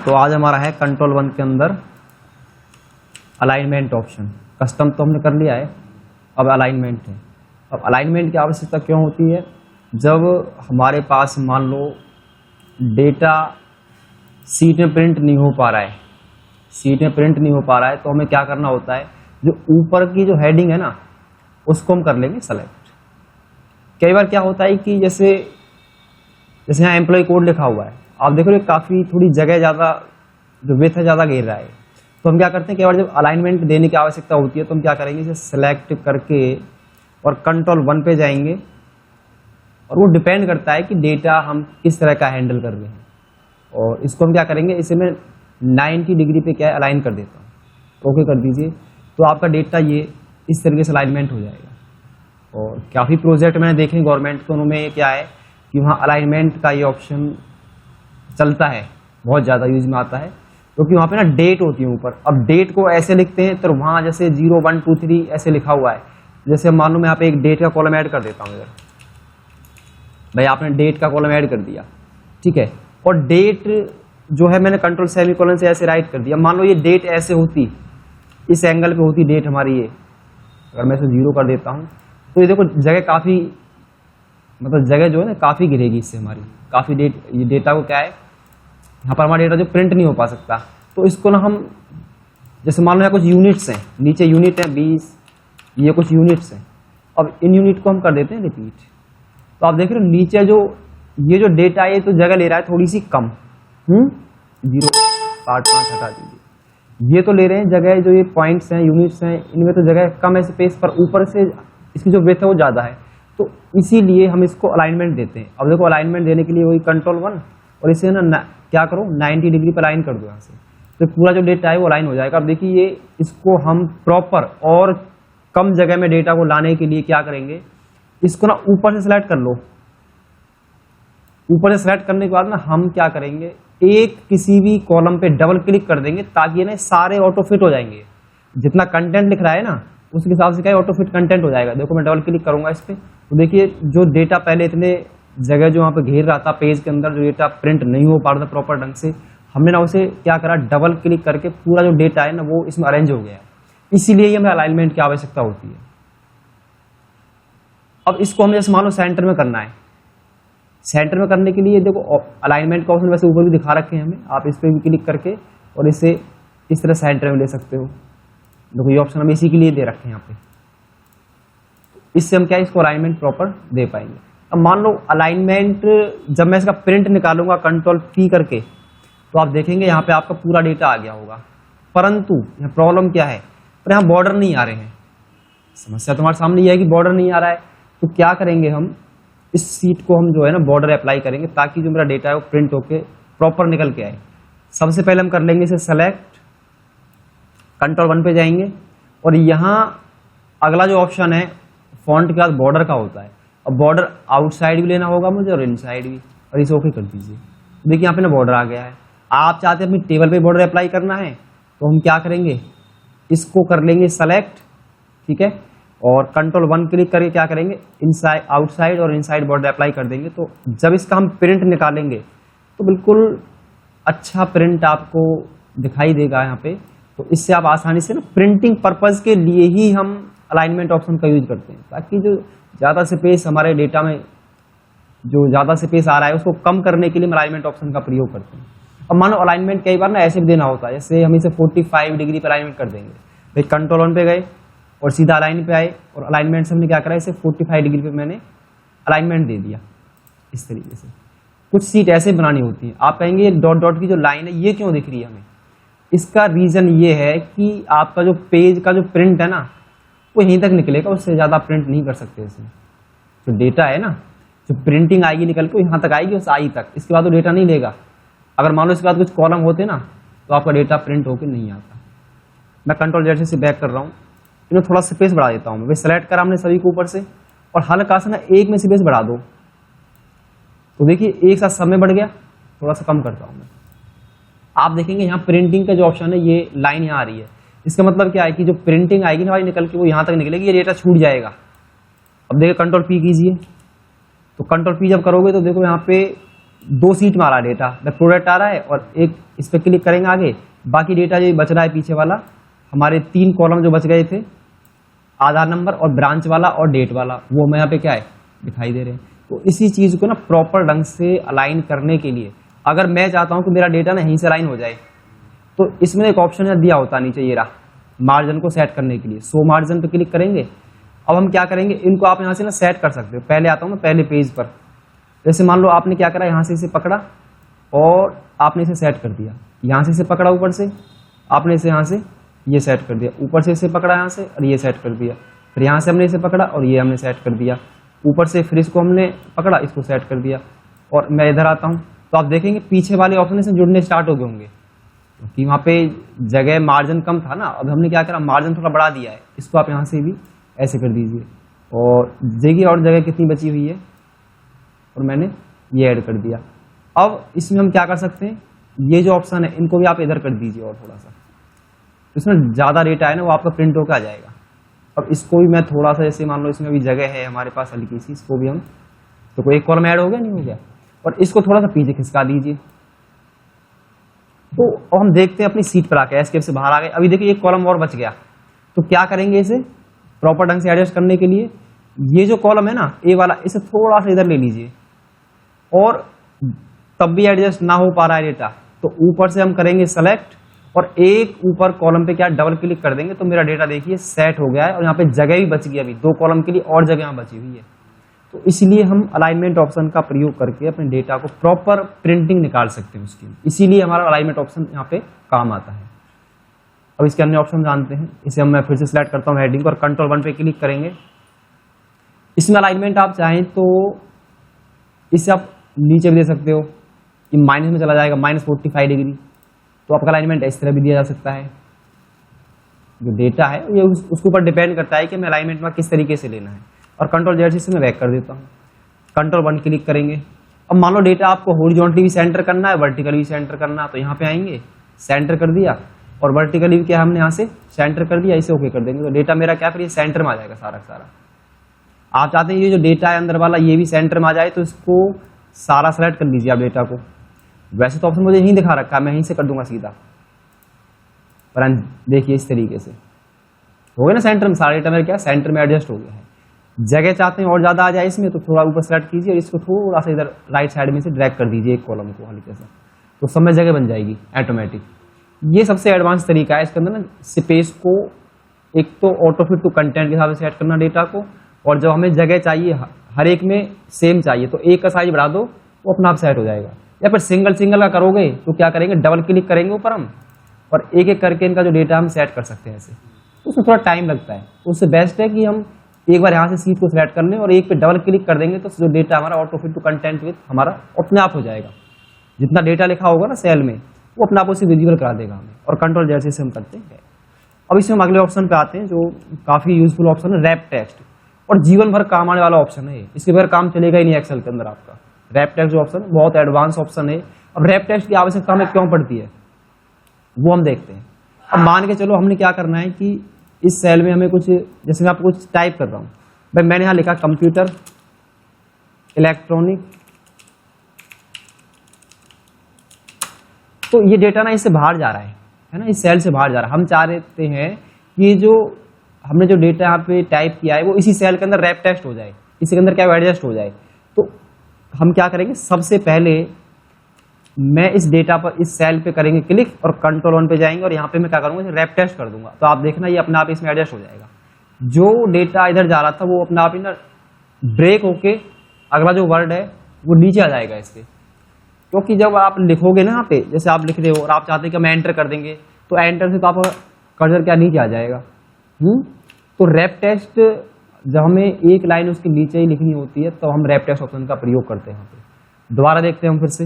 तो आज हमारा है कंट्रोल 1 के अंदर अलाइनमेंट ऑप्शन। कस्टम तो हमने कर लिया है, अब अलाइनमेंट है। अब अलाइनमेंट की आवश्यकता क्यों होती है? जब हमारे पास मान लो डेटा सीट में प्रिंट नहीं हो पा रहा है, सीट में प्रिंट नहीं हो पा रहा है, तो हमें क्या करना होता है, जो ऊपर की जो हेडिंग है ना उसको हम कर लेंगे सेलेक्ट। कई बार क्या होता है कि जैसे यहाँ एम्प्लॉय कोड लिखा हुआ है, आप देखो ये काफ़ी थोड़ी जगह ज़्यादा जो विड्थ है ज़्यादा घेर रहा है, तो हम क्या करते हैं, कई बार जब अलाइनमेंट देने की आवश्यकता होती है तो हम क्या करेंगे, इसे सेलेक्ट करके और कंट्रोल 1 पे जाएंगे। और वो डिपेंड करता है कि डेटा हम किस तरह का हैंडल कर रहे हैं, और इसको हम क्या करेंगे, इसे मैं 90 डिग्री पे क्या है अलाइन कर देता हूँ। ओके कर दीजिए, तो आपका डेटा ये इस तरीके से अलाइनमेंट हो जाएगा। और काफ़ी प्रोजेक्ट मैंने देखे गवर्नमेंट के, उनमें क्या है कि वहाँ अलाइनमेंट का ये ऑप्शन चलता है, बहुत ज़्यादा यूज में आता है, क्योंकि वहाँ पे ना डेट होती है ऊपर। अब डेट को ऐसे लिखते हैं तो वहाँ जैसे 0 1 2 3 ऐसे लिखा हुआ है। जैसे मान लो मैं यहाँ पे एक डेट का कॉलम ऐड कर देता हूँ, इधर भाई आपने डेट का कॉलम ऐड कर दिया, ठीक है। और डेट जो है मैंने कंट्रोल सेमीकोलन से ऐसे राइट कर दिया। मान लो ये डेट ऐसे होती, इस एंगल पे होती डेट हमारी, ये अगर मैं इसे 0 कर देता हूँ तो ये देखो जगह काफ़ी, मतलब जगह जो है ना काफ़ी गिरेगी इससे हमारी, काफ़ी ये डेटा को क्या है, यहाँ पर हमारा डेटा जो प्रिंट नहीं हो पा सकता। तो इसको ना हम जैसे मान लो यहाँ कुछ यूनिट्स हैं, नीचे यूनिट है 20, ये कुछ यूनिट्स हैं। अब इन यूनिट को हम कर देते हैं रिपीट। तो आप देख रहे हो नीचे जो ये जो डेटा है तो जगह ले रहा है थोड़ी सी कम, 0 8 5 हटा दीजिए। ये तो ले रहे हैं जगह, जो ये पॉइंट्स हैं यूनिट्स हैं इनमें तो जगह कम है स्पेस पर, ऊपर से इसकी जो विड्थ है वो ज़्यादा है, तो इसीलिए हम इसको अलाइनमेंट देते हैं। अब देखो अलाइनमेंट देने के लिए वही कंट्रोल 1 और इसे ना क्या करो 90 डिग्री पर अलाइन कर दो यहाँ से, तो पूरा जो डेटा है वो अलाइन हो जाएगा। अब देखिए ये इसको हम प्रॉपर और कम जगह में डेटा को लाने के लिए क्या करेंगे, इसको ना ऊपर से सेलेक्ट कर लो। ऊपर से सेलेक्ट करने के बाद ना हम क्या करेंगे, एक किसी भी कॉलम पे डबल क्लिक कर देंगे ताकि ये ना सारे ऑटो फिट हो जाएंगे। जितना कंटेंट लिख रहा है ना उसके हिसाब से क्या है ऑटो फिट कंटेंट हो जाएगा। देखो मैं डबल क्लिक करूंगा इस पे, तो देखिए जो डेटा पहले इतने जगह जो वहाँ पे घेर रहा था पेज के अंदर, जो डेटा प्रिंट नहीं हो पा रहा था प्रॉपर ढंग से, हमने ना उसे क्या करा, डबल क्लिक करके पूरा जो डेटा है ना वो इसमें अरेंज हो गया है। इसीलिए हमें अलाइनमेंट की आवश्यकता होती है। अब इसको हमें जैसे मान लो सेंटर में करना है, सेंटर में करने के लिए देखो अलाइनमेंट का ऑप्शन वैसे ऊपर भी दिखा रखे हैं हमें, आप इस पर भी क्लिक करके और इसे इस तरह सेंटर में ले सकते हो। देखो ये ऑप्शन हम इसी के लिए दे रखे हैं यहाँ पे, इससे हम क्या इसको अलाइनमेंट प्रॉपर दे पाएंगे। अब मान लो अलाइनमेंट जब मैं इसका प्रिंट निकालूंगा कंट्रोल P करके, तो आप देखेंगे यहाँ पे आपका पूरा डेटा आ गया होगा, परंतु यहाँ प्रॉब्लम क्या है, पर यहाँ बॉर्डर नहीं आ रहे हैं। समस्या तुम्हारे सामने यह है कि बॉर्डर नहीं आ रहा है, तो क्या करेंगे हम इस सीट को हम जो है ना बॉर्डर अप्लाई करेंगे ताकि जो मेरा डेटा है वो प्रिंट होके प्रॉपर निकल के आए। सबसे पहले हम कर लेंगे इसे सेलेक्ट, कंट्रोल 1 पे जाएंगे और यहाँ अगला जो ऑप्शन है फॉन्ट के बाद बॉर्डर का होता है। अब बॉर्डर आउटसाइड भी लेना होगा मुझे और इनसाइड भी, और इसे ओके कर दीजिए। देखिए यहाँ पे ना बॉर्डर आ गया है। आप चाहते हैं अपनी टेबल पे बॉर्डर अप्लाई करना है तो हम क्या करेंगे, इसको कर लेंगे सेलेक्ट, ठीक है, और कंट्रोल 1 क्लिक करके क्या करेंगे, इनसाइड आउटसाइड और इनसाइड बॉर्डर अप्लाई कर देंगे। तो जब इसका हम प्रिंट निकालेंगे तो बिल्कुल अच्छा प्रिंट आपको दिखाई देगा यहाँ पे। तो इससे आप आसानी से ना प्रिंटिंग पर्पज के लिए ही हम अलाइनमेंट ऑप्शन का यूज करते हैं, ताकि जो ज़्यादा स्पेस हमारे डेटा में जो ज़्यादा स्पेस आ रहा है उसको कम करने के लिए हम अलाइनमेंट ऑप्शन का प्रयोग करते हैं। अब मानो अलाइनमेंट कई बार ना ऐसे भी देना होता है, जैसे हम इसे 45 डिग्री पर अलाइनमेंट कर देंगे। भाई कंट्रोल 1 पे गए और सीधा अलाइन पे आए और अलाइनमेंट से हमने क्या करा, इसे 45 डिग्री पे मैंने अलाइनमेंट दे दिया। इस तरीके से कुछ सीट ऐसे बनानी होती है। आप कहेंगे ये डॉट डॉट की जो लाइन है ये क्यों दिख रही है हमें, इसका रीज़न ये है कि आपका जो पेज का जो प्रिंट है ना वो यहीं तक निकलेगा, उससे ज़्यादा प्रिंट नहीं कर सकते। इसमें जो डेटा है ना, जो प्रिंटिंग आएगी निकल के यहाँ तक आएगी, उस आई तक, इसके बाद वो डेटा नहीं लेगा। अगर मान लो इसके बाद कुछ कॉलम होते ना तो आपका डेटा प्रिंट होकर नहीं आता। मैं कंट्रोल Z से बैक कर रहा हूँ, इन्हें थोड़ा स्पेस बढ़ा देता हूँ। मैं सेलेक्ट करा हमने सभी को ऊपर से और हल्का सा ना एक में स्पेस बढ़ा दो, तो देखिए एक साथ सब में बढ़ गया। थोड़ा सा कम करता हूँ मैं, आप देखेंगे यहाँ प्रिंटिंग का जो ऑप्शन है ये लाइन यहाँ आ रही है। इसका मतलब क्या है कि जो प्रिंटिंग आएगी ना हमारी निकल के वो यहाँ तक निकलेगी, ये डेटा छूट जाएगा। अब देखिए कंट्रोल P कीजिए, तो कंट्रोल P जब करोगे तो देखो यहाँ पे 2 सीट में आ रहा है डेटा, प्रोडक्ट आ रहा है और एक इस पर क्लिक करेंगे आगे, बाकी डेटा जो बच रहा है पीछे वाला, हमारे 3 कॉलम जो बच गए थे, आधार नंबर और ब्रांच वाला और डेट वाला, वो हमें यहाँ पे क्या है दिखाई दे रहे हैं। तो इसी चीज को ना प्रॉपर ढंग से अलाइन करने के लिए, अगर मैं चाहता हूं कि मेरा डेटा ना यहीं से अलाइन हो जाए, तो इसमें एक ऑप्शन दिया होता नीचे, ये रहा, मार्जिन को सेट करने के लिए। सो मार्जिन पे क्लिक करेंगे। अब हम क्या करेंगे, इनको आप यहाँ से ना सेट कर सकते हो। पहले आता हूँ मैं पहले पेज पर, जैसे मान लो आपने क्या करा, यहाँ से इसे पकड़ा और आपने इसे सेट कर दिया, यहाँ से इसे पकड़ा ऊपर से, आपने इसे यहाँ से ये सेट कर दिया, ऊपर से इसे पकड़ा यहाँ से और ये सेट कर दिया, फिर यहाँ से हमने इसे पकड़ा और ये हमने सेट कर दिया, ऊपर से फिर इसको हमने पकड़ा, इसको सेट कर दिया। और मैं इधर आता हूँ तो आप देखेंगे पीछे वाले ऑप्शन से जुड़ने स्टार्ट हो गए होंगे, क्योंकि वहाँ पे जगह मार्जिन कम था ना। अब हमने क्या करा, मार्जिन थोड़ा बढ़ा दिया है, इसको आप यहाँ से भी ऐसे कर दीजिए और देखिए और जगह कितनी बची हुई है, और मैंने ये ऐड कर दिया। अब इसमें हम क्या कर सकते हैं, ये जो ऑप्शन है इनको भी आप इधर कर दीजिए और थोड़ा सा, इसमें ज़्यादा डेटा है ना वो आपका प्रिंट होकर आ जाएगा। अब इसको भी मैं थोड़ा सा, जैसे मान लो इसमें भी जगह है हमारे पास हल्की सी, इसको भी हम, तो कोई एक कॉलम ऐड हो गया नहीं हो गया, और इसको थोड़ा सा पीछे खिसका दीजिए। तो अब हम देखते हैं अपनी सीट पर आके एस्केप से बाहर आ गए। अभी देखिए एक कॉलम और बच गया, तो क्या करेंगे इसे प्रॉपर ढंग से एडजस्ट करने के लिए, ये जो कॉलम है ना ए वाला, इसे थोड़ा सा इधर ले लीजिए, और तब भी एडजस्ट ना हो पा रहा है डेटा, तो ऊपर से हम करेंगे सेलेक्ट और एक ऊपर कॉलम पे क्या डबल क्लिक कर देंगे, तो मेरा डेटा देखिए सेट हो गया है और यहाँ पे जगह भी बच गई, अभी 2 कॉलम के लिए और जगह यहाँ बची हुई है। तो इसलिए हम अलाइनमेंट ऑप्शन का प्रयोग करके अपने डेटा को प्रॉपर प्रिंटिंग निकाल सकते हैं उसकी, इसीलिए हमारा अलाइनमेंट ऑप्शन यहाँ पे काम आता है। अब इसके अन्य ऑप्शन जानते हैं, इसे हम मैं फिर से सिलेक्ट करता हूँ हेडिंग और Ctrl+1 पे क्लिक करेंगे। इसमें अलाइनमेंट आप चाहें तो इसे आप नीचे भी दे सकते हो कि माइनस में चला जाएगा, -45 डिग्री, तो आपका अलाइनमेंट इस तरह भी दिया जा सकता है। जो डेटा है ये उसके ऊपर डिपेंड करता है कि मैं अलाइनमेंट में किस तरीके से लेना है। और Ctrl+Z से मैं बैक कर देता हूँ, Ctrl+1 क्लिक करेंगे। अब मान लो डेटा आपको हॉरिजॉन्टली भी सेंटर करना है, वर्टिकली भी सेंटर करना है, तो यहाँ पे आएंगे, सेंटर कर दिया, और वर्टिकली भी क्या हमने यहाँ से सेंटर कर दिया, इसे ओके कर देंगे, तो डेटा मेरा क्या फिर ये सेंटर में आ जाएगा सारा का सारा। आप चाहते हैं ये जो डेटा है अंदर वाला ये भी सेंटर में आ जाए, तो इसको सारा सेलेक्ट कर लीजिए आप डेटा को। वैसे तो ऑप्शन मुझे यहीं दिखा रखा है, मैं यहीं से कर दूंगा सीधा, पर देखिए इस तरीके से हो गया ना सेंटर में, सारा डेटा मेरा क्या सेंटर में एडजस्ट हो गया है। जगह चाहते हैं और ज्यादा आ जाए इसमें, तो थोड़ा ऊपर सेलेक्ट कीजिए और इसको थोड़ा सा इधर राइट साइड में से ड्रैग कर दीजिए एक कॉलम को हल्के से, तो सब में जगह बन जाएगी ऑटोमेटिक। ये सबसे एडवांस तरीका है इसके अंदर ना, स्पेस को एक तो ऑटो फिट टू कंटेंट के हिसाब से सेट करना डेटा को, और जब हमें जगह चाहिए हर एक में सेम चाहिए तो एक का साइज बढ़ा दो, वो अपना आप सेट हो जाएगा। या फिर सिंगल का करोगे तो क्या करेंगे, डबल क्लिक करेंगे ऊपर हम, और एक एक करके इनका जो डेटा हम सेट कर सकते हैं ऐसे, तो उसमें थोड़ा टाइम लगता है। उससे बेस्ट है कि हम एक बार यहाँ से सीट को सिलेक्ट कर लें और एक पे डबल क्लिक कर देंगे, तो जो डेटा हमारा auto fit to content with हमारा अपने आप हो जाएगा। जितना डेटा लिखा होगा ना सेल में, वो अपने आप उसे विजिबल करा देगा हमें, और Ctrl+Z से हम करते हैं। अब इसमें हम अगले ऑप्शन पे आते हैं जो काफी यूजफुल ऑप्शन है, रैप टेक्स्ट, और जीवन भर काम आने वाला ऑप्शन है। इसके बगैर काम चलेगा ही नहीं एक्सेल के अंदर आपका। रैप टेक्स्ट जो ऑप्शन है बहुत एडवांस ऑप्शन है। अब रैप टेक्स्ट की आवश्यकता हमें क्यों पड़ती है वो हम देखते हैं। अब मान के चलो हमने क्या करना है कि इस सेल में हमें कुछ, जैसे मैं आपको कुछ टाइप कर रहा हूँ, भाई मैंने यहाँ लिखा कंप्यूटर इलेक्ट्रॉनिक, तो ये डेटा ना इससे बाहर जा रहा है ना, इस सेल से बाहर जा रहा है। हम चाह रहे हैं कि ये जो हमने जो डेटा यहाँ पे टाइप किया है वो इसी सेल के अंदर रैप टेक्स्ट हो जाए, इसी के अंदर क्या एडजस्ट हो जाए। तो हम क्या करेंगे, सबसे पहले मैं इस डेटा पर, इस सेल पे करेंगे क्लिक और Ctrl+1 पे जाएंगे, और यहाँ पे मैं क्या करूंगा, रैप टेक्स्ट कर दूंगा। तो आप देखना ये अपने आप इसमें एडजस्ट हो जाएगा। जो डेटा इधर जा रहा था वो अपने आप ही ना ब्रेक होके अगला जो वर्ड है वो नीचे आ जाएगा इसके, क्योंकि जब आप लिखोगे ना यहाँ पे, जैसे आप लिख रहे हो और आप चाहते हैं कि हम एंटर कर देंगे, तो एंटर से तो आपका कर्सर क्या नीचे आ जाएगा। तो रैप टेक्स्ट जब हमें एक लाइन उसके नीचे ही लिखनी होती है तो हम रैप टेक्स्ट ऑप्शन का प्रयोग करते हैं। यहाँ पे दोबारा देखते हैं हम फिर से,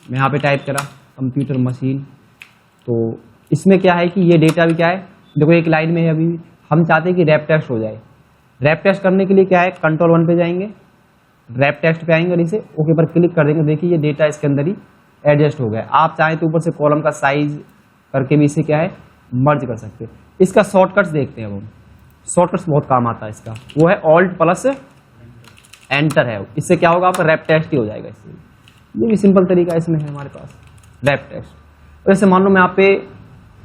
मैं यहाँ पे टाइप करा कंप्यूटर मशीन, तो इसमें क्या है कि ये डेटा भी क्या है, देखो एक लाइन में है अभी, हम चाहते हैं कि रैप टेक्स्ट हो जाए। रैप टेक्स्ट करने के लिए क्या है, Ctrl+1 पे जाएंगे, रैप टेक्स्ट पे आएंगे और इसे ओके पर क्लिक कर देंगे। देखिए ये डेटा इसके अंदर ही एडजस्ट हो गया। आप चाहें तो ऊपर से कॉलम का साइज करके भी इसे क्या है मर्ज कर सकते हैं। इसका शॉर्टकट्स देखते हैं हम, शॉर्टकट्स बहुत काम आता है इसका, वो है Alt+Enter है। इससे क्या होगा, आपका रैप टेक्स्ट ही हो जाएगा इससे। ये भी सिंपल तरीका इसमें है हमारे पास रैप टेक्स्ट। तो जैसे मान लो मैं यहाँ पे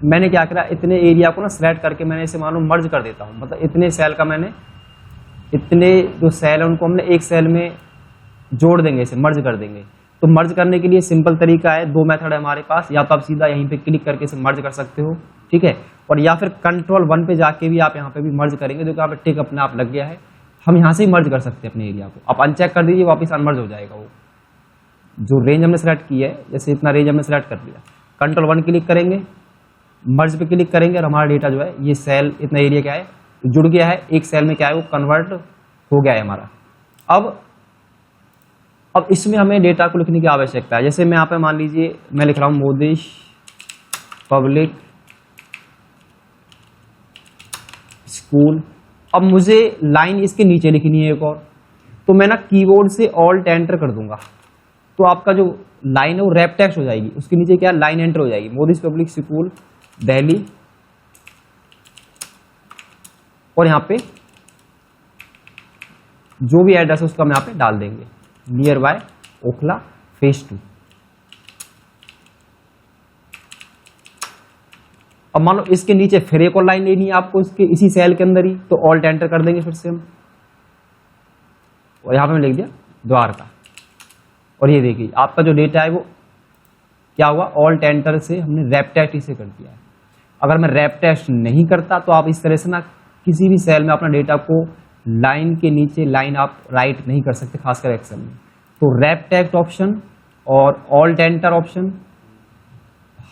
मैंने क्या करा, इतने एरिया को ना सिलेक्ट करके मैंने इसे मान लो मर्ज कर देता हूँ, मतलब इतने सेल का मैंने, इतने जो सेल है उनको हमने एक सेल में जोड़ देंगे, इसे मर्ज कर देंगे। तो मर्ज करने के लिए सिंपल तरीका है, दो मेथड है हमारे पास, या तो आप सीधा यहीं पे क्लिक करके इसे मर्ज कर सकते हो, ठीक है, और या फिर कंट्रोल 1 पे जाके भी आप यहाँ पे भी मर्ज करेंगे, जो कि यहाँ पे टिक अपने आप लग गया है, हम यहाँ से ही मर्ज कर सकते हैं अपने एरिया को। आप अनचेक कर दीजिए, वापस अनमर्ज हो जाएगा वो जो रेंज हमने सेलेक्ट की है, जैसे इतना रेंज हमने सेलेक्ट कर लिया, कंट्रोल 1 क्लिक करेंगे, मर्ज पे क्लिक करेंगे और हमारा डेटा जो है ये सेल इतना एरिया क्या है जुड़ गया है, एक सेल में क्या है वो कन्वर्ट हो गया है हमारा। अब इसमें हमें डेटा को लिखने की आवश्यकता है। जैसे मैं यहाँ पे मान लीजिए मैं लिख रहा हूँ मोदिश पब्लिक स्कूल। अब मुझे लाइन इसके नीचे लिखनी है एक और, तो मैं ना कीबोर्ड से ऑल्ट एंटर कर दूंगा, तो आपका जो लाइन है वो रैप टेक्स्ट हो जाएगी, उसके नीचे क्या लाइन एंटर हो जाएगी, मोदिश पब्लिक स्कूल दिल्ली, और यहाँ पे जो भी एड्रेस है उसका हम यहाँ पे डाल देंगे, नियर बाय ओखला फेज 2। अब मान लो इसके नीचे फिर एक और लाइन लेनी है आपको इसके इसी सेल के अंदर ही, तो ऑल्ट एंटर कर देंगे फिर से हम, और यहाँ पे मैं लिख दिया द्वारका। और ये देखिए आपका जो डेटा है वो क्या हुआ, ऑल्ट एंटर से हमने रैप टेक्स्ट इसे कर दिया है। अगर मैं रैप टेक्स्ट नहीं करता तो आप इस तरह से ना किसी भी सेल में अपना डेटा को लाइन के नीचे लाइन आप राइट नहीं कर सकते, खासकर एक्सेल में। तो रैप टेक्स्ट ऑप्शन और ऑल्ट एंटर ऑप्शन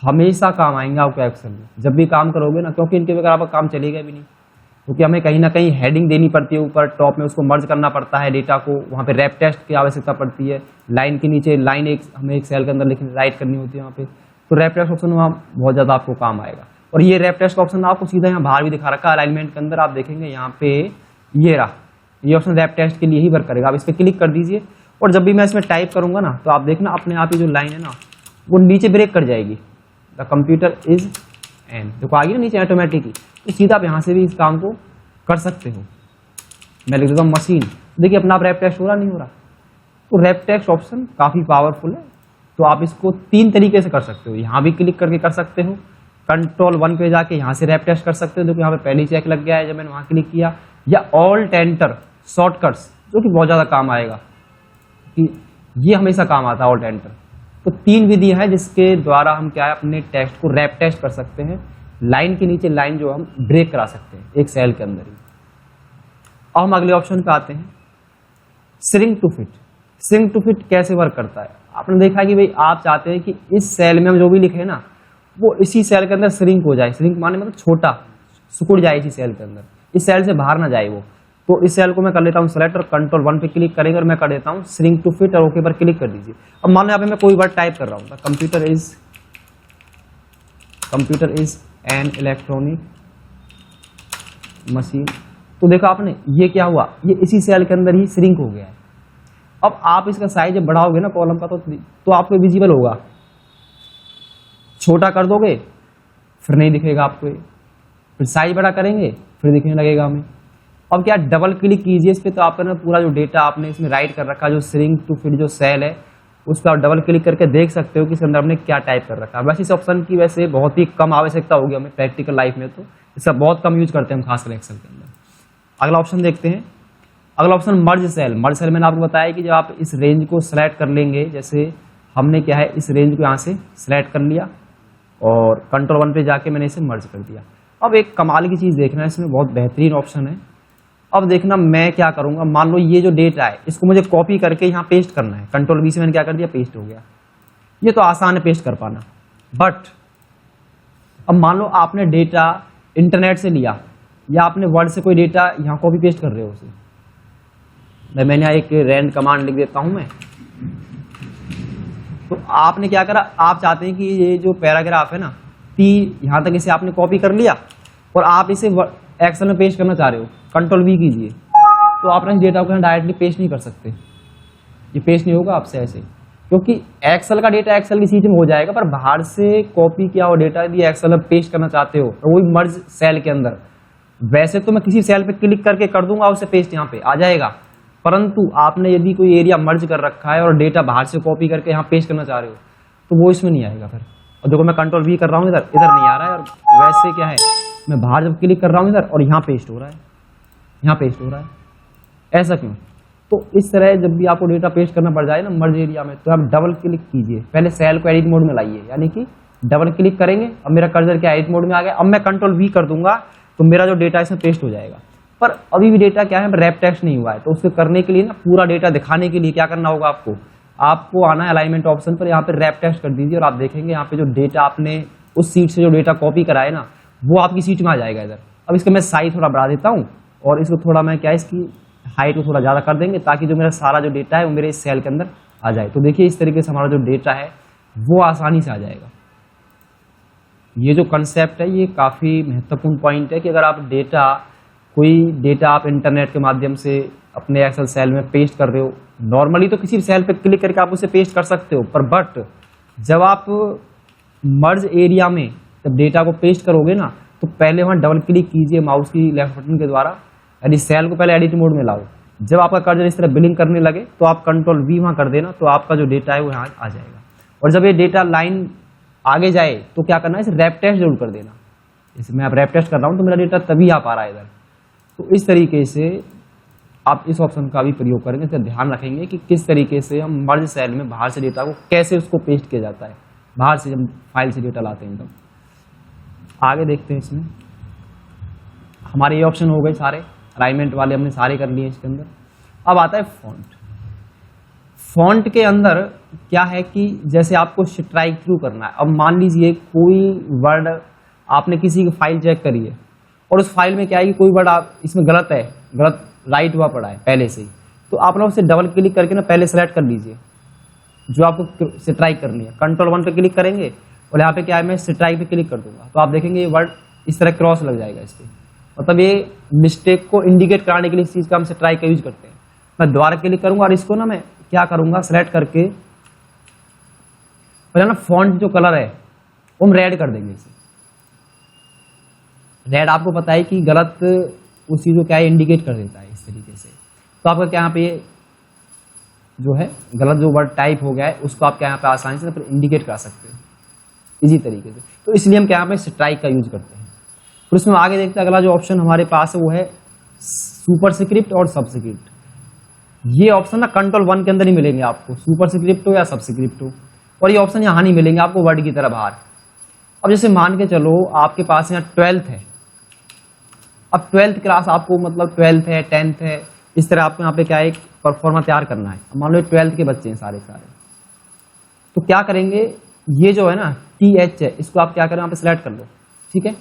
हमेशा काम आएंगे आपको एक्सेल में जब भी काम करोगे ना, क्योंकि इनके बगैर आपका काम चलेगा भी नहीं, क्योंकि हमें कहीं ना कहीं हेडिंग देनी पड़ती है ऊपर टॉप में, उसको मर्ज करना पड़ता है डेटा को, वहाँ पे रैप टेक्स्ट की आवश्यकता पड़ती है, लाइन के नीचे लाइन एक हमें एक सेल के अंदर लिखनी राइट करनी होती है वहाँ पे, तो रैप टेक्स्ट ऑप्शन वहाँ बहुत ज़्यादा आपको काम आएगा। और ये रैप टेक्स्ट ऑप्शन आपको सीधा यहाँ बाहर भी दिखा रखा है अलाइनमेंट के अंदर, आप देखेंगे यहाँ पे ये रहा, ये ऑप्शन रैप टेक्स्ट के लिए ही वर्क करेगा। आप इस पर क्लिक कर दीजिए और जब भी मैं इसमें टाइप करूंगा ना तो आप देखना अपने आप ही जो लाइन है ना वो नीचे ब्रेक कर जाएगी, द कंप्यूटर इज एंड देखो आ गई ना नीचे ऑटोमेटिकली, तो सीधा आप यहाँ से भी इस काम को कर सकते हो। मैं लिख देता हूँ मशीन, देखिए अपना आप रैप टेक्स्ट हो रहा नहीं हो रहा। तो रैप टेक्स्ट ऑप्शन काफ़ी पावरफुल है, तो आप इसको 3 तरीके से कर सकते हो, यहाँ भी क्लिक करके कर सकते हो, कंट्रोल 1 पे जाके यहाँ से रैप टेक्स्ट कर सकते हो, देखो यहाँ पे पहले चेक लग गया है जब मैंने वहाँ क्लिक किया, या ऑल्ट एंटर शॉर्टकट्स जो कि बहुत ज़्यादा काम आएगा, कि ये हमेशा काम आता है ऑल्ट एंटर। तो 3 विधि है जिसके द्वारा हम क्या है अपने टेक्स्ट को रैप टेक्स्ट कर सकते हैं, लाइन के नीचे लाइन जो हम ब्रेक करा सकते हैं एक सेल के अंदर ही। अब हम अगले ऑप्शन पे आते हैं, shrink to fit. Shrink to fit कैसे वर्क करता है, आपने देखा कि भाई आप चाहते हैं कि इस सेल में हम जो भी लिखे ना वो इसी सेल के अंदर श्रिंक हो जाए, श्रिंक माने मतलब छोटा सिकुड़ जाए इसी सेल के अंदर, इस सेल से बाहर ना जाए वो। तो इस सेल को मैं कर लेता हूँ सेलेक्ट और कंट्रोल 1 पे क्लिक करेंगे और मैं कर देता हूँ श्रिंक टू फिट और ओके पर क्लिक कर दीजिए। अब मान लो यहाँ पे मैं कोई वर्ड टाइप कर रहा हूँ, computer is an electronic machine, तो देखो आपने ये क्या हुआ, ये इसी सेल के अंदर ही श्रिंक हो गया है। अब आप इसका साइज जब बढ़ाओगे ना कॉलम का तो आपको विजिबल होगा, छोटा कर दोगे फिर नहीं दिखेगा आपको, फिर साइज बड़ा करेंगे फिर दिखने लगेगा हमें। अब क्या डबल क्लिक कीजिए इस पर, तो आपका ना पूरा जो डेटा आपने इसमें राइट कर रखा, जो श्रिंक टू फिट जो सेल है उस पर आप डबल क्लिक करके देख सकते हो कि इसके अंदर हमने क्या टाइप कर रखा है। वैसे इस ऑप्शन की वैसे बहुत ही कम आवश्यकता होगी हमें प्रैक्टिकल लाइफ में, तो इसका बहुत कम यूज करते हैं हम खासकर एक्सेल के अंदर। अगला ऑप्शन देखते हैं, अगला option merge cell. Merge cell मैंने आपको बताया कि जब आप इस रेंज को सेलेक्ट कर लेंगे, जैसे हमने क्या है इस रेंज को यहाँ से सेलेक्ट कर लिया और कंट्रोल 1 पे जाके मैंने इसे मर्ज कर दिया। अब एक कमाल की चीज़ देखना है, इसमें बहुत बेहतरीन ऑप्शन है। अब देखना मैं क्या करूंगा, मान लो ये जो डेटा है इसको मुझे कॉपी करके यहाँ पेस्ट करना है, कंट्रोल V से मैंने क्या कर दिया पेस्ट हो गया। ये तो आसान है पेस्ट कर पाना, बट अब मान लो आपने डेटा इंटरनेट से लिया या आपने वर्ड से कोई डेटा यहाँ कॉपी पेस्ट कर रहे हो उसे, मैंने यहाँ एक रैंड कमांड लिख देता हूं मैं। तो आपने क्या करा, आप चाहते हैं कि ये जो पैराग्राफ है ना यहाँ तक इसे आपने कॉपी कर लिया और आप इसे एक्सेल में पेस्ट करना चाह रहे हो, कंट्रोल V कीजिए, तो आप इस डेटा को डायरेक्टली पेस्ट नहीं कर सकते, ये पेस्ट नहीं होगा आपसे ऐसे, क्योंकि एक्सेल का डेटा एक्सेल की सीट में हो जाएगा, पर बाहर से कॉपी किया हुआ डेटा यदि एक्सेल में पेस्ट करना चाहते हो तो वही मर्ज सेल के अंदर, वैसे तो मैं किसी सेल पे क्लिक करके कर दूंगा उसे पेस्ट यहाँ पे आ जाएगा, परंतु आपने यदि कोई एरिया मर्ज कर रखा है और डेटा बाहर से कॉपी करके यहाँ पेस्ट करना चाह रहे हो तो वो इसमें नहीं आएगा फिर। और देखो मैं कंट्रोल V कर रहा हूँ, इधर इधर नहीं आ रहा है, और वैसे क्या है मैं बाहर जब क्लिक कर रहा हूँ इधर और यहाँ पेस्ट हो रहा है, यहाँ पेस्ट हो रहा है। ऐसा क्यों? तो इस तरह जब भी आपको डेटा पेस्ट करना पड़ जाए ना मर्ज एरिया में, तो आप डबल क्लिक कीजिए, पहले सेल को एडिट मोड में लाइए, यानी कि डबल क्लिक करेंगे। अब मेरा कर्सर क्या एडिट मोड में आ गया, अब मैं कंट्रोल V कर दूंगा तो मेरा जो डेटा इसमें पेस्ट हो जाएगा। पर अभी भी डेटा क्या है रैप टेक्स्ट नहीं हुआ है, तो उसको करने के लिए ना पूरा डेटा दिखाने के लिए क्या करना होगा आपको आना है अलाइनमेंट ऑप्शन पर, यहाँ पे रैप टेक्स्ट कर दीजिए और आप देखेंगे यहाँ पे जो डेटा आपने उस सीट से जो डेटा कॉपी करा है ना वो आपकी सीट में आ जाएगा इधर। अब इसका मैं साइज थोड़ा बढ़ा देता हूँ और इसको थोड़ा मैं क्या इसकी हाइट को थोड़ा ज़्यादा कर देंगे ताकि जो मेरा सारा जो डेटा है वो मेरे इस सेल के अंदर आ जाए। तो देखिए इस तरीके से हमारा जो डेटा है वो आसानी से आ जाएगा। ये जो कंसेप्ट है ये काफ़ी महत्वपूर्ण पॉइंट है कि अगर आप कोई डेटा आप इंटरनेट के माध्यम से अपने एक्सेल सेल में पेस्ट कर रहे हो, नॉर्मली तो किसी भी सेल पे क्लिक करके आप उसे पेस्ट कर सकते हो, पर बट जब आप मर्ज एरिया में जब डेटा को पेस्ट करोगे ना तो पहले वहाँ डबल क्लिक कीजिए माउस की लेफ्ट बटन के द्वारा, यानी सेल को पहले एडिट मोड में लाओ। जब आपका कर्सर इस तरह बिलिंग करने लगे तो आप कंट्रोल V वहाँ कर देना, तो आपका जो डेटा है वो यहाँ आ जाएगा। और जब ये डेटा लाइन आगे जाए तो क्या करना है, इसे रैप टेस्ट जरूर कर देना। जैसे मैं अब रैप टेस्ट कर रहा हूँ तो मेरा डेटा तभी आ पा रहा है इधर। तो इस तरीके से आप इस ऑप्शन का भी प्रयोग करेंगे, तो ध्यान रखेंगे कि किस तरीके से हम मर्ज सेल में बाहर से डेटा को कैसे उसको पेस्ट किया जाता है, बाहर से जब फाइल से डेटा लाते हैं तब। आगे देखते हैं इसमें हमारे ये ऑप्शन हो गए सारे अलाइनमेंट वाले हमने सारे कर लिए इसके अंदर। अब आता है फॉन्ट। फॉन्ट के अंदर क्या है कि जैसे आपको स्ट्राइक थ्रू करना है। अब मान लीजिए कोई वर्ड आपने किसी की फाइल चेक करी है और उस फाइल में क्या है कि कोई वर्ड आप इसमें गलत है, गलत राइट हुआ पड़ा है पहले से ही, तो आप लोग उसे डबल क्लिक करके ना पहले सेलेक्ट कर लीजिए जो आपको स्ट्राइक करनी है। कंट्रोल 1 पे क्लिक करेंगे और यहाँ पे क्या है मैं स्ट्राइक पे क्लिक कर दूंगा तो आप देखेंगे ये वर्ड इस तरह क्रॉस लग जाएगा इस पर। मतलब ये मिस्टेक को इंडिकेट कराने के लिए इस चीज का हम स्ट्राइक का यूज करते हैं। मैं दोबारा क्लिक करूंगा और इसको ना मैं क्या करूंगा सेलेक्ट करके पहले ना फॉन्ट जो कलर है वो हम रेड कर देंगे इसे। रेड आपको पता है कि गलत उस चीज को क्या है इंडिकेट कर देता है इस तरीके से। तो आपका क्या यहाँ पे जो है गलत जो वर्ड टाइप हो गया है उसको आप क्या यहाँ पे आसानी से इंडिकेट करा सकते हो इजी तरीके से। तो इसलिए हम क्या यहाँ पे स्ट्राइक का यूज करते हैं। फिर उसमें आगे देखते हैं अगला जो ऑप्शन हमारे पास है वो है सुपरस्क्रिप्ट और सबस्क्रिप्ट। ये ऑप्शन ना कंट्रोल 1 के अंदर ही मिलेंगे आपको, सुपरस्क्रिप्ट हो या सबस्क्रिप्ट हो, और ये ऑप्शन यहाँ नहीं मिलेंगे आपको वर्ड की तरह बाहर। अब जैसे मान के चलो आपके पास यहाँ 12th है, अब 12th क्लास आपको मतलब 12th है 10th है इस तरह आपको यहाँ पे क्या है एक परफॉर्मा तैयार करना है। मान लो 12th के बच्चे हैं सारे, तो क्या करेंगे ये जो है ना TH है इसको आप क्या करें यहाँ पे सिलेक्ट कर लो। ठीक है,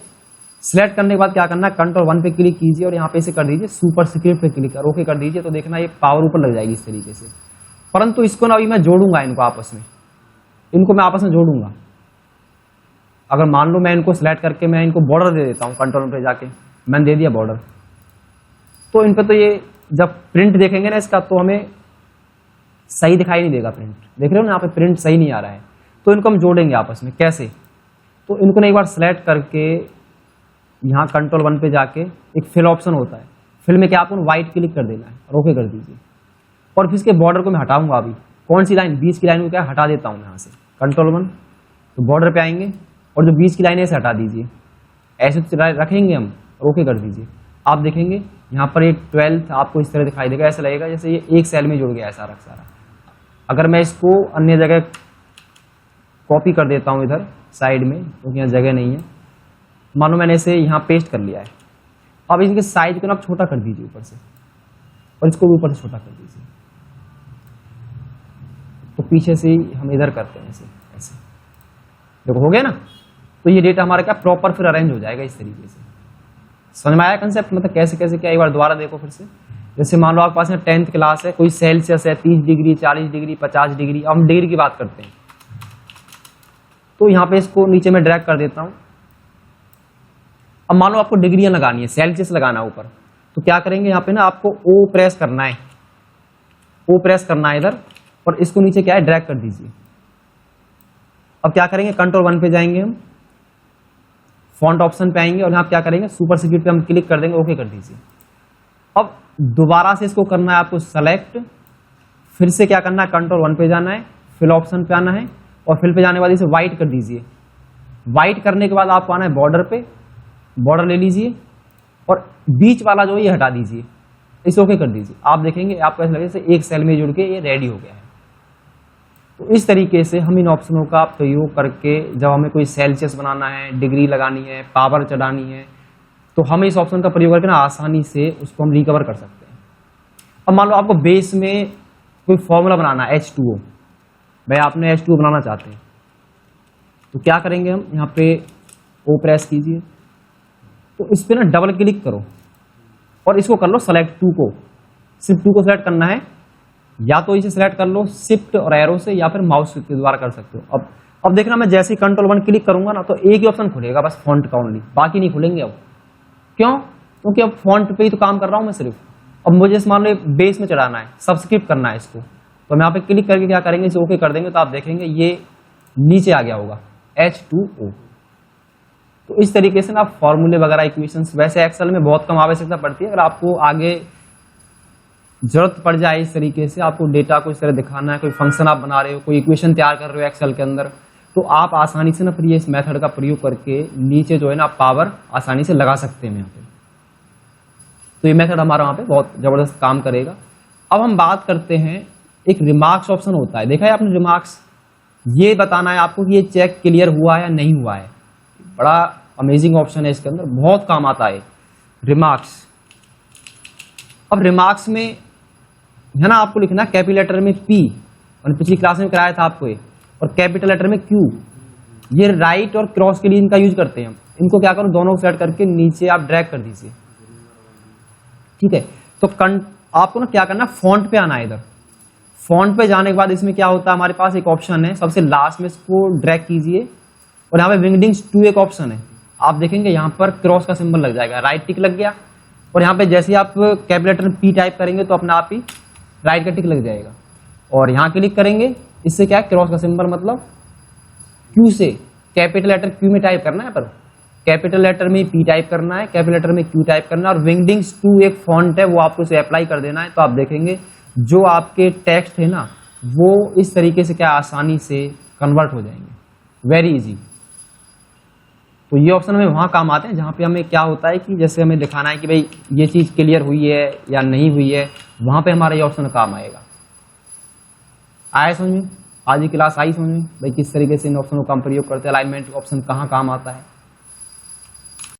सिलेक्ट करने के बाद क्या करना है कंट्रोल 1 पे क्लिक कीजिए और यहाँ पे इसे कर दीजिए सुपरस्क्रिप्ट पे क्लिक कर ओके कर दीजिए। तो देखना ये पावर ऊपर लग जाएगी इस तरीके से। परंतु इसको ना अभी मैं जोड़ूंगा इनको आपस में, इनको मैं आपस में जोड़ूंगा। अगर मान लो मैं इनको सिलेक्ट करके मैं इनको बॉर्डर दे देता हूँ, कंट्रोल पे जाके मैंने दे दिया बॉर्डर, तो इन पे तो ये जब प्रिंट देखेंगे ना इसका तो हमें सही दिखाई नहीं देगा प्रिंट। देख रहे हो ना यहाँ पे प्रिंट सही नहीं आ रहा है। तो इनको हम जोड़ेंगे आपस में कैसे, तो इनको ना एक बार सेलेक्ट करके यहाँ कंट्रोल 1 पे जाके एक फिल ऑप्शन होता है, फिल में क्या आपको व्हाइट क्लिक कर देना है और ओके कर दीजिए। और फिर इसके बॉर्डर को मैं हटाऊंगा अभी, कौन सी लाइन 20 की लाइन को क्या हटा देता हूँ यहाँ से कंट्रोल 1, तो बॉर्डर पे आएंगे और जो 20 की लाइन है इसे हटा दीजिए। ऐसे रखेंगे हम और ओके कर दीजिए। आप देखेंगे यहाँ पर एक 12th आपको इस तरह दिखाई देगा, ऐसा लगेगा जैसे ये एक सेल में जुड़ गया है सारा सारा। अगर मैं इसको अन्य जगह कॉपी कर देता हूँ इधर साइड में क्योंकि यहाँ जगह नहीं है, मानो मैंने इसे यहाँ पेस्ट कर लिया है। अब इसके साइज को ना आप छोटा कर दीजिए ऊपर से और इसको भी ऊपर से छोटा कर दीजिए। तो पीछे से हम इधर करते हैं ऐसे देखो हो गया ना। तो ये डेटा हमारा क्या प्रॉपर फिर अरेंज हो जाएगा इस तरीके से। समझ में आया कंसेप्ट, मतलब कैसे कैसे क्या, एक बार दोबारा देखो फिर से। जैसे मान लो आपके पास में 10th क्लास है, कोई सेल्सियस है 30 डिग्री 40 डिग्री 50 डिग्री, अब हम डिग्री की बात करते हैं। तो यहाँ पे इसको नीचे में ड्रैग कर देता हूँ। अब मान लो आपको डिग्रियां लगानी है, सेल्सियस लगाना है ऊपर, तो क्या करेंगे यहाँ पे ना आपको ओ प्रेस करना है, ओ प्रेस करना है इधर और इसको नीचे क्या है ड्रैग कर दीजिए। अब क्या करेंगे कंट्रोल 1 पे जाएंगे हम, फॉन्ट ऑप्शन पे आएंगे और यहाँ क्या करेंगे सुपरस्क्रिप्ट पे हम क्लिक कर देंगे, ओके कर दीजिए। अब दोबारा से इसको करना है आपको सेलेक्ट, फिर से क्या करना है कंट्रोल 1 पे जाना है, फिल ऑप्शन पे आना है और फिल पे जाने के बाद इसे व्हाइट कर दीजिए। व्हाइट करने के बाद आपको आना है बॉर्डर पे, बॉर्डर ले लीजिए और बीच वाला जो है ये हटा दीजिए, इसे ओके कर दीजिए। आप देखेंगे आपको ऐसा लगेगा जैसे एक सेल में जुड़ के ये रेडी हो गया है। तो इस तरीके से हम इन ऑप्शनों का प्रयोग करके जब हमें कोई सेल्सियस बनाना है, डिग्री लगानी है, पावर चढ़ानी है, तो हम इस ऑप्शन का प्रयोग करके ना आसानी से उसको हम रिकवर कर सकते हैं। अब मान लो आपको बेस में कोई फॉर्मूला बनाना है H2O, भाई आपने H2O बनाना चाहते हैं, तो क्या करेंगे हम यहाँ पे O प्रेस कीजिए, तो इस पे ना डबल क्लिक करो और इसको कर लो सेलेक्ट 2 को, सिर्फ 2 को सेलेक्ट करना है, या तो इसे सेलेक्ट कर लो शिफ्ट और एरो से या फिर माउस के द्वारा कर सकते हो। अब देखना मैं जैसे ही कंट्रोल 1 क्लिक करूंगा ना तो एक ही ऑप्शन खुलेगा बस फॉन्ट का ओनली, बाकी नहीं खुलेंगे। अब क्यों? क्योंकि अब फॉन्ट पे ही तो काम कर रहा हूं मैं सिर्फ। अब मुझे इस मान लो बेस में चढ़ाना है, सब्सक्रिप्ट करना है इसको, तो हम यहाँ पे क्लिक करके क्या करेंगे, इसे ओके कर देंगे तो आप देखेंगे ये नीचे आ गया होगा H2O। तो इस तरीके से ना आप फॉर्मूले वगैरह इक्वेशंस, वैसे एक्सेल में बहुत कम आवश्यकता पड़ती है, अगर आपको आगे जरूरत पड़ जाए इस तरीके से आपको डेटा को इस तरह दिखाना है, कोई फंक्शन आप बना रहे हो, कोई इक्वेशन तैयार कर रहे हो एक्सेल के अंदर, तो आप आसानी से ना फिर ये इस मेथड का प्रयोग करके नीचे जो है ना आप पावर आसानी से लगा सकते हैं यहाँ पे। तो ये मेथड हमारा वहाँ पे बहुत जबरदस्त काम करेगा। अब हम बात करते हैं, एक रिमार्क्स ऑप्शन होता है, देखा है आपने रिमार्क्स, ये बताना है आपको कि ये चेक क्लियर हुआ है या नहीं हुआ है। बड़ा अमेजिंग ऑप्शन है, इसके अंदर बहुत काम आता है रिमार्क्स। अब रिमार्क्स में है ना आपको लिखना कैपिटल लेटर में P, और पिछली क्लास में कराया था आपको ये, और कैपिटल लेटर में Q। ये राइट और क्रॉस के लिए इनका यूज करते हैं हम। इनको क्या करो, दोनों को सेलेक्ट करके नीचे आप ड्रैग कर दीजिए, ठीक है। तो आपको ना क्या करना, फॉन्ट पे आना है। इधर फॉन्ट पे जाने के बाद इसमें क्या होता है, हमारे पास एक ऑप्शन है सबसे लास्ट में, इसको ड्रैग कीजिए और यहाँ पे विंगडिंग्स 2 एक ऑप्शन है, आप देखेंगे यहाँ पर क्रॉस का सिंबल लग जाएगा, राइट टिक लग गया, और यहाँ पे जैसे ही आप कैपिटल लेटर P टाइप करेंगे तो अपने आप ही राइट का टिक लग जाएगा, और यहाँ क्लिक करेंगे, इससे क्या है क्रॉस का सिंबल मतलब Q से कैपिटल लेटर Q में टाइप करना है, पर कैपिटल लेटर में P टाइप करना है, कैपिटल लेटर में Q टाइप करना है, और विंगडिंग्स 2 एक फॉन्ट है वो आपको इसे अप्लाई कर देना है। तो आप देखेंगे जो आपके टेक्स्ट है ना वो इस तरीके से क्या आसानी से कन्वर्ट हो जाएंगे, वेरी इजी। तो ये ऑप्शन हमें वहाँ काम आते हैं जहाँ पे हमें क्या होता है कि जैसे हमें दिखाना है कि भाई ये चीज़ क्लियर हुई है या नहीं हुई है, वहाँ पे हमारा ये ऑप्शन काम आएगा। आया समझ में? आज की क्लास आई समझ में भाई किस तरीके से इन ऑप्शनों का हम प्रयोग करते हैं, अलाइनमेंट ऑप्शन कहाँ काम आता है।